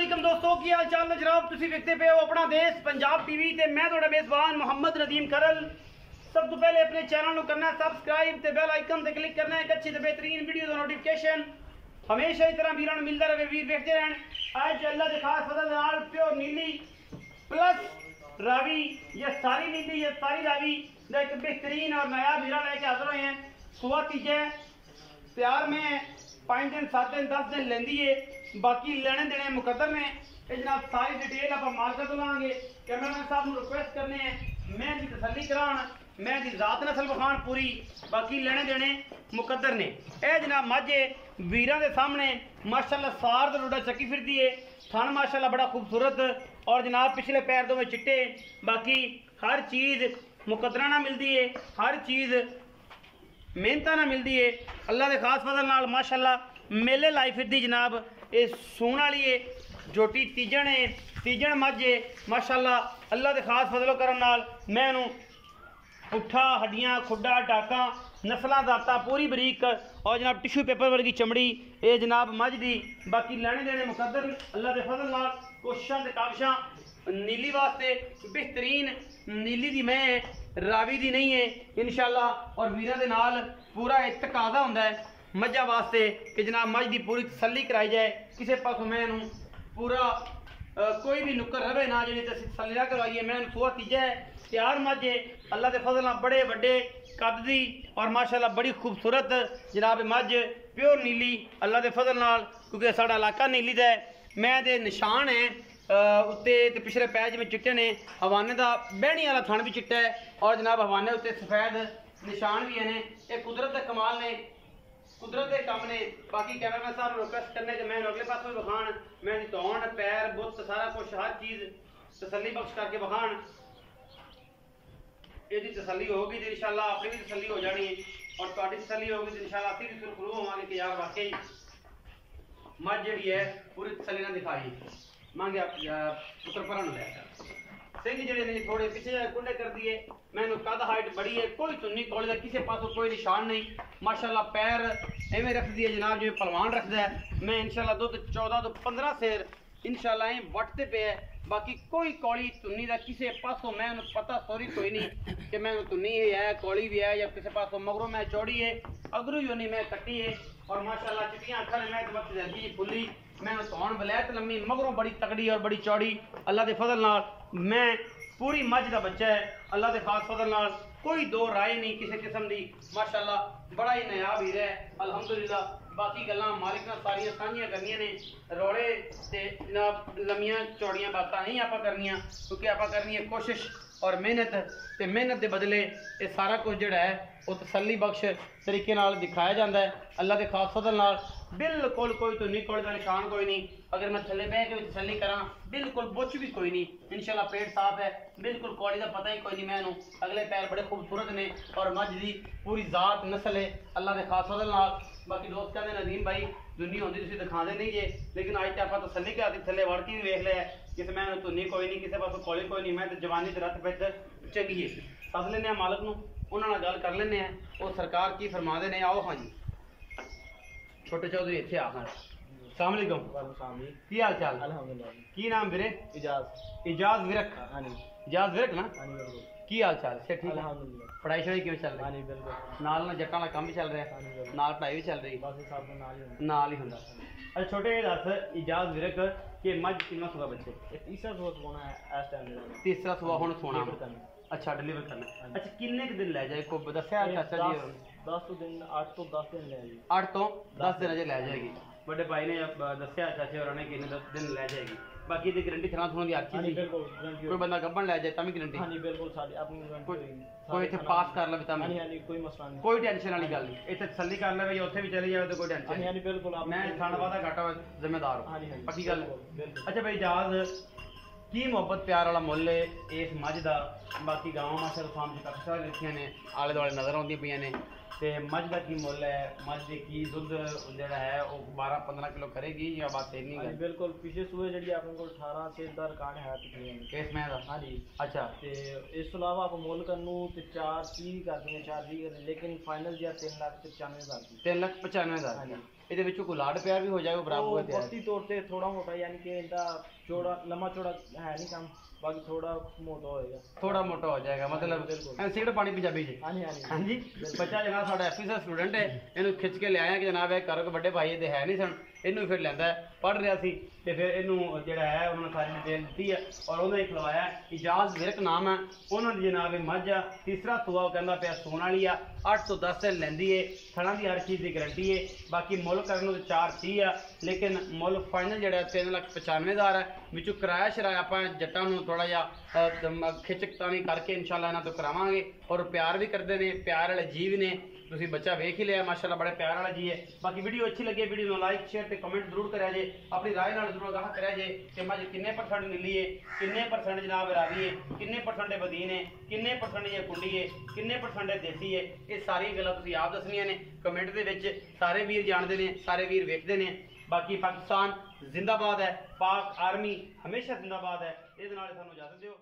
वालेकुम दोस्तों की हाल चाल जनाब तुसी देखते पे हो अपना देश पंजाब टीवी ते मैं थोड़ा मेजबान मोहम्मद नदीम करल। सब तो पहले अपने चैनल को करना सब्सक्राइब ते बेल आइकन ते क्लिक करना है एक अच्छी ते बेहतरीन वीडियो का नोटिफिकेशन हमेशा इस तरह वीरां मिलता रहे वीर देखते रहन। आज अल्लाह के खास फजल नाल प्योर नीली प्लस रावी ये सारी नीली ये सारी रावी दा एक बेहतरीन और नया वीरा लेके हाजिर हुए हैं। सुबह तीजे प्यार में 5 दिन 7 दिन 10 दिन लेंदी है, बाकी लेने देने मुकद्दर ने। जनाब सारी डिटेल आप मार्का तो लाँगे। कैमरामैन साहब को रिक्वेस्ट करने हैं मैं की तसली करान मैं की जात नस्ल बखान पूरी, बाकी लेने देने मुकद्दर ने। ए जनाब मझे वीरां दे सामने माशाल्लाह सार दा लोडा चक्की फिरदी है। थन माशाल्लाह बड़ा खूबसूरत और जनाब पिछले पैर दो में चिट्टे, बाकी हर चीज़ मुकद्दरा ना मिलती है, हर चीज़ मेहनत ना मिलती है। अल्लाह के खास फजल नाल माशाल्लाह मेले लाई फिरदी जनाब ये सून वाली है जोटी तीजन है तीजन मझ है माशाल्लाह। अल्लाह के खास फजलो करम नाल मैं पुट्ठा हड्डियाँ खुड्डा टाका नस्लों दाता पूरी बरीक और जनाब टिश्यू पेपर वर्गी चमड़ी ये जनाब मझ दी। बाकी लेने देने मुकद्दर अल्लाह के फजल नाल कोशिशां ते काविशां नीली वास्ते बेहतरीन नीली दी मैं रावी दी नहीं है इंशाल्लाह। और वीरां दे नाल पूरा एक तकाजा हुंदा है मझां वास्ते कि जनाब मझ दी पूरी तसल्ली कराई जाए, किसी पासों मैं पूरा कोई भी नुक्कर रवे ना जी तसल्ली ना करवाइए। मैं सुहा तीजा है तैयार मझ है अल्लाह के फजल नाल बड़े बड़े कद दी और माशाल्लाह बड़ी खूबसूरत जनाब मझ प्योर नीली अल्लाह के फजल नाल, क्योंकि साडा इलाका नीली दा है। मैं दे निशान है उत्ते ते पिछले पैज में चिट्टे ने, हवाने का बहनी वाला थन भी चिट्टा है और जनाब हवाने उत्ते सफेद निशान भी हैं। ये कुदरत के कमाल ने, कुदरत के कम ने। बाकी कैमरामैन साहब रिक्वेस्ट करने के मैं अगले पास भी बखान मैं तौन पैर बुत सारा कुछ हर चीज़ तसल्ली बख्श करके बखान यदि तसल्ली होगी तो इंशाल्लाह अपनी भी तसल्ली हो जानी है और तुहाडी तसल्ली होगी तो इंशाल्लाह असीं भी सुरखरू होवांगे कि यार वाकई मझ जिहड़ी है पूरी तसल्ली ना दिखाई मांगे पुत्र भरन लै सिंह जिहड़े ने थोड़े पिछे जाए कुंडे कर दिए। मैंने कद हाइट बड़ी है, कोई चुन्नी कौले का किसी पासों कोई निशान नहीं माशाल्लाह। पैर एवं रख दिए जनाब जिवें पहलवान रखता है। मैं इंशाल्लाह 14 तो 15 सेर इंशाल्लाह एं वटते पे है। बाकी कोई कौली तुन्नी का किसी पासों मैं पता सॉरी कोई नहीं कि मैं तुन्नी है कौली भी है या किसी पासों मगरों मैं चौड़ी है अगरू ही नहीं मैं कट्टी है और माशाल्लाह चिट्टियां अखा ने मैं वक्त जल्दी फुली मैं तौन वलैत लम्मी मगरों बड़ी तगड़ी और बड़ी चौड़ी अल्लाह के फजल नाल मैं पूरी मझ का बच्चा है अल्लाह के खास फजल नाल कोई दो राय नहीं किसी किस्म की माशाल्लाह बड़ा ही नायाब हीरा है अल्हम्दुलिल्लाह। बाकी गल्लां मालिक नाल सारियां साझियां करनियां ने रोड़े ते जनाब लम्मियां चौड़ियां बातां नहीं आपां करनियां क्योंकि आपां करनी है कोशिश और मेहनत ते मेहनत के बदले ये सारा कुछ जिहड़ा है वो तसल्ली बख्श तरीके नाल दिखाया जाता है अल्लाह के खास फजल नाल। बिल्कुल कोई तुन्नी कोल का निशान कोई नहीं। अगर मैं थले बह के तसल्ली करा बिल्कुल बुच भी कोई नहीं इंशाल्लाह पेट साफ है बिल्कुल कौड़ी का पता ही कोई नहीं। मैं अगले पैर बड़े खूबसूरत ने और मझ दी पूरी जात नस्ल है अल्लाह के खास फजल नाल। बाकी दोस्त कहते नदीम भाई दुनिया होंगी तुम दिखाते नहीं जे, लेकिन अज तो आप तसल्ली कराती थले वड़ के भी वेख लिया किस मैं तुन्नी कोई नहीं किसी पासों कौली कोई नहीं। मैं तो जवानी के रत पित चंगी है सद लें मालक नूं उन्होंने गल कर लें वो सरकार की फरमा दे ने। आओ हाँ जी छोटे चौधरी इतने आ हाँ अस्सलाम वालेकुम की हाल चाल की नाम वीरे? इजाज विरक इजाज विरक ना की हाल चाल से ठीक है? पढ़ाई शढ़ाई किवें चल रही? नाल ना जट्टां दा काम भी चल रहा है नाल पढ़ाई भी चल रही नाल ही हुंदा। अच्छा छोटे दस इजाज विरक कि मझ कितना सुबह बच्चे? तीसरा सुबह सोना है इस टाइम तीसरा सुबह हुण सोना अच्छा डिलीवर करना। अच्छा किन्ने क दिन लै जाए को दस्या चाचा जी? 10 दिन 8 तो 10 दिन ले जाएगी 8 तो 10 दिन अजे लै जाएगी। बड़े भाई ने दस्या चाचे और कि 10 दिन लै जाएगी। बाकी दी गारंटी थना थोड़ी अच्छी सी कोई बंदा गब्बन लै जाए तभी गारंटी? हां जी बिल्कुल साडी अपनी गारंटी कोई इथे पास कर ले तभी? हां हां कोई मसला नहीं कोई टेंशन वाली गल नहीं इथे तसल्ली कर ले उत्थे भी चली जाए तो कोई टेंशन हां हां बिल्कुल मैं खाना वादा घाटा जिम्मेदार हां हां पक्की गल। अच्छा भाई इजाज की मुहब्बत प्यार वाला मुल है इस मझ का? बाकी गाँव माशाल्लाह फार्म च काफी सारी रखियां ने आले दुआले नज़र आउंदियां पईयां ने ते मझ का की मुल है? मझ दे की दुध जिहड़ा है वो 12-15 किलो करेगी या बात इतनी है? बिल्कुल पिछले सूए जिहड़ी अपने कोल 18 से दा रिकॉर्ड है पिछले इस मैं दा हां जी। अच्छा ते इस तो अलावा आप मुल करनू ते 4 30 कर देंगे 4 20 लेकिन फाइनल जिहा 3,95,000 3,95,000। ਇਹਦੇ ਵਿੱਚੋਂ ਕੋਈ ਲਾਡ ਪਿਆਰ ਵੀ ਹੋ ਜਾਏਗਾ ਬਰਾਬਰ वो ਹੋਇਆ ਤਿਆਰ वक्ती तौर पे थोड़ा मोटा यानी कि इनका चौड़ा लंबा चौड़ा है नहीं कम बाकी थोड़ा मोटा होएगा ਥੋੜਾ ਮੋਟਾ ਹੋ ਜਾਏਗਾ ਮਤਲਬ ਸਿਗਰਟ ਪਾਣੀ ਪੰਜਾਬੀ ਚ हाँ जी हाँ जी ਹਾਂਜੀ ਬੱਚਾ ਜਨਾਬ ਸਾਡਾ ਐਫਐਸਐਸ ਸਟੂਡੈਂਟ ਹੈ ਇਹਨੂੰ ਖਿੱਚ ਕੇ ਲਿਆਇਆ ਕਿ ਜਨਾਬ ਇਹ ਕਰੋ ਕਿ ਵੱਡੇ ਭਾਈ ਇਹਦੇ ਹੈ ਨਹੀਂ ਸਨ ਇਹਨੂੰ ਫਿਰ ਲੈਂਦਾ ਪੜ੍ਹ ਰਿਹਾ ਸੀ ਤੇ ਫਿਰ ਇਹਨੂੰ ਜਿਹੜਾ ਹੈ ਉਹਨਾਂ ਨੇ ਸਾਰੀ ਡਿਟੇਲ ਦਿੱਤੀ ਹੈ ਔਰ ਉਹਨੇ ਖਿਲਵਾਇਆ ਇਜਾਜ਼ ਵਿਰਕ ਨਾਮ ਹੈ ਉਹਨਾਂ ਦੀ ਜਨਾਬ ਇਹ ਮੱਝ ਆ ਤੀਸਰਾ ਸੂਆ ਉਹ ਕਹਿੰਦਾ ਪਿਆ ਸੂਣ ਵਾਲੀ ਆ 8 ਤੋਂ 10 ਦਿਨ ਲੈਂਦੀ ਏ ਥਣਾ ਦੀ ਹਰ ਚੀਜ਼ ਦੀ ਗਾਰੰਟੀ ਏ ਬਾਕੀ ਮੁੱਲ ਕਰਨ ਨੂੰ 430 ਆ ਲੇਕਿਨ ਮੁੱਲ ਫਾਈਨਲ ਜਿਹੜਾ 3,95,000 ਹੈ ਵਿੱਚੋਂ ਕਿਰਾਇਆ ਸ਼ਰਾਇਆ ਆਪਾਂ ਜੱਟਾਂ ਨੂੰ ਥੋੜਾ ਜਿਹਾ ਖਿੱਚਕਤਾਨੀ ਕਰਕੇ ਇਨਸ਼ਾਅੱਲਾ ਇਹਨਾਂ ਤੋਂ ਕਰਾਵਾਂਗੇ ਔਰ ਪਿਆਰ ਵੀ ਕਰਦੇ ਨੇ ਪਿਆਰ ਵਾਲੇ ਜੀਵ ਨੇ ਤੁਸੀਂ ਬੱਚਾ ਵੇਖ ਹੀ ਲਿਆ ਮਾਸ਼ਾਅੱਲਾ ਬੜੇ ਪਿਆਰ ਵਾਲਾ ਜੀ ਹੈ ਬਾਕੀ ਵੀਡੀਓ ਅੱਛੀ ਲੱਗੇ ਵੀਡੀਓ ਨੂੰ ਲਾਈਕ ਸ਼ੇਅਰ ਤੇ ਕਮੈਂਟ ਜ਼ਰੂਰ ਕਰਿਆ ਜੇ ਆਪਣੀ ਰਾਏ ਨਾਲ ਜ਼ਰੂਰ ਆਗਾਹ ਕਰਿਆ ਜੇ ਕਿ ਮੱਝ ਕਿੰਨੇ ਪਰਸੈਂਟ ਮਿਲੀ ਏ ਕਿੰਨੇ ਪਰਸੈਂਟ ਜਨਾਬ ਰਾਵੀ ਏ ਕਿੰਨੇ ਪਰਸੈਂਟ ਬਦੀਨ ਏ ਕਿੰਨੇ ਪਰਸੈਂਟ ਇਹ ਕੁੰਡੀ ਏ ਕਿੰਨੇ ਪਰਸੈਂਟ ਦੇਸੀ ਏ ਇਹ ਸਾਰੀਆਂ ਗੱਲਾਂ ਤੁਸੀਂ ਆਪ ਦੱਸਣੀਆਂ ਨੇ ਕਮੈਂਟ ਦੇ ਵਿੱਚ ਸਾਰੇ ਵੀਰ ਜਾਣਦੇ ਨੇ ਸਾਰੇ ਵੀਰ ਵੇਖਦੇ ਨੇ ਬਾਕੀ ਪਾਕਿਸਤਾਨ ਜ਼ਿੰਦਾਬਾਦ ਹੈ ਪਾਕ ਆਰਮੀ ਹਮੇਸ਼ਾ ਜ਼ਿੰਦਾਬਾਦ ਹੈ ਇਹਦੇ ਨਾਲ ਸਾਨੂੰ ਇਜਾਜ਼ਤ ਦਿਓ।